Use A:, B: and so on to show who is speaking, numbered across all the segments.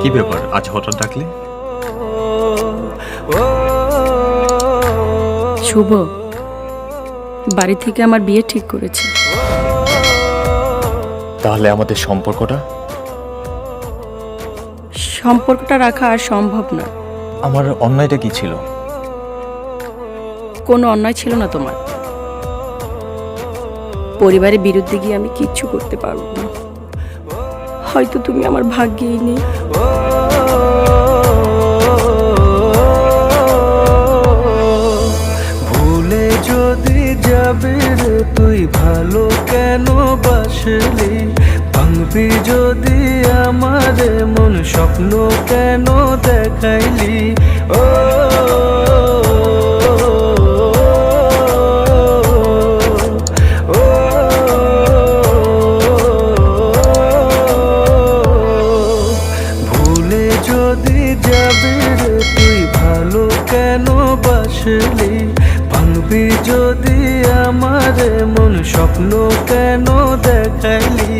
A: কি ব্যাপার আজ হঠাৎ ডাকলে?
B: শুভ বাড়ি থেকে আমার বিয়ে ঠিক করেছে।
A: তাহলে আমাদের
B: সম্পর্কটা রাখা আর সম্ভব না।
A: আমার অন্যায়টা কি ছিল?
B: কোনো অন্যায় ছিল না তোমার। পরিবারের বিরুদ্ধে গিয়ে আমি কিচ্ছু করতে পারবো না। হয়তো তুমি আমার ভাগ্যেই নেই।
C: ভুলে যদি যাবি রে তুই ভালো কেন বাসলি, ভাঙবি যদি আমার মন স্বপ্ন কেন দেখাইলি। ও ভুলে যদি যাবি রে তুই ভালো কেন বাসলি, ভাঙবি যদি আমার মন স্বপ্ন কেন দেখাইলি।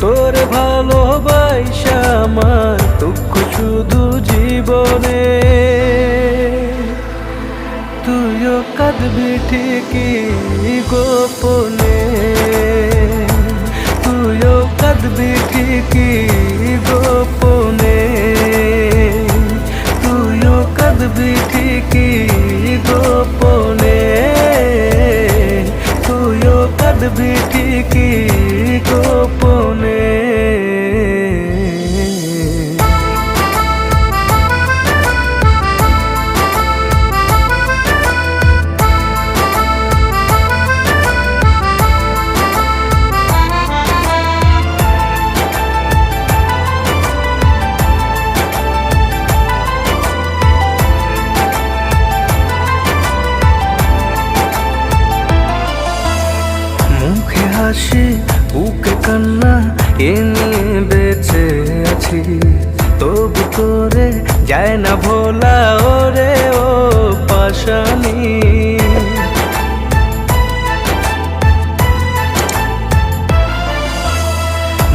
C: তোর ভালোবাসা আমার দুঃখ শুধু জীবনে, তুইও কাঁদবি ঠিকই গোপনে, তুইও কাঁদবি ঠিকই গোপনে, তুইও কাঁদবি ঠিকই গোপনে, তুইও কাঁদবি ঠিকই গোপনে। মুখে হাসি বুকে কান্না এ নিয়ে বেঁচে আছি, তবু করে যায় না ভোলা ওরে ও পাশানি।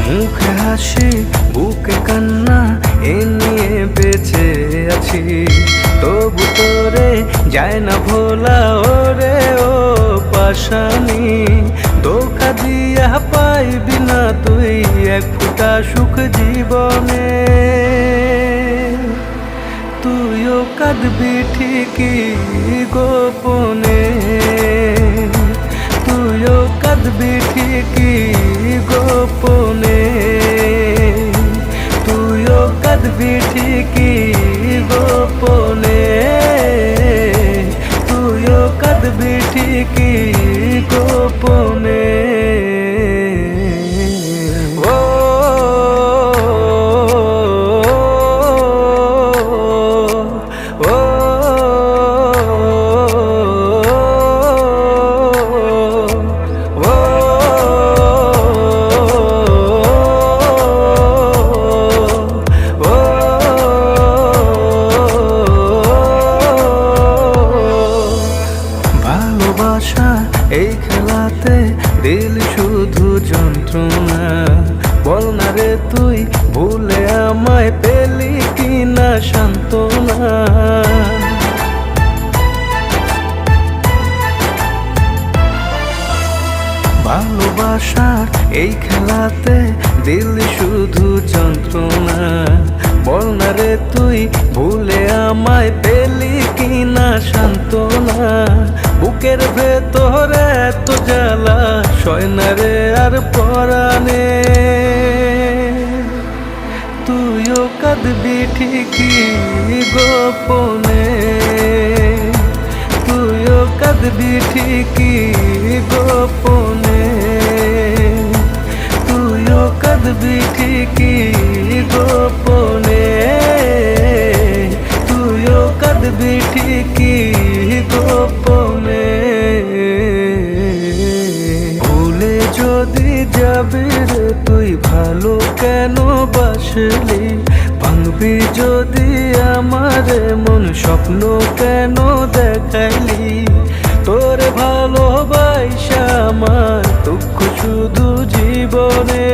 C: মুখে হাসি বুকে কান্না এ নিয়ে বেঁচে আছি, তবু তোরে যায় না ভোলা ওরে ও পাশানি। ধোঁকা দিয়া পাইবি না তুই এক ফোঁটা সুখ জীবনে, তুইও কাঁদবি ঠিকই গোপনে, তুইও কাঁদবি ঠিকই গোপনে, তুইও কাঁদবি ঠিকই গোপনে, তুইও কাঁদবি ঠিকই গোপনে। ভালোবাসা এই খেলাতে দিল শুধু যন্ত্রণা, বল না রে তুই ভুলে আমায় পেলি কিনা সান্ত্বনা। ভালোবাসার এই খেলাতে দিল শুধু যন্ত্রণা, বল না রে তুই ভুলে আমায় পেলি কিনা সান্ত্বনা। বুকের ভেতরে এত জ্বালা সয় না রে আর পরাণে, তুইও কাঁদবি ঠিকই গোপনে, তুইও কাঁদবি ঠিকই গোপনে, তুইও কাঁদবি ঠিকই গোপনে, তুইও কাঁদবি ঠিকই গোপনে। ভুলে যদি যাবি রে তুই ভালো কেন বাসলি, ভাঙবি যদি আমার মন স্বপ্ন কেন দেখাইলি। তোর ভালোবাসা আমার দুঃখ শুধু জীবনে,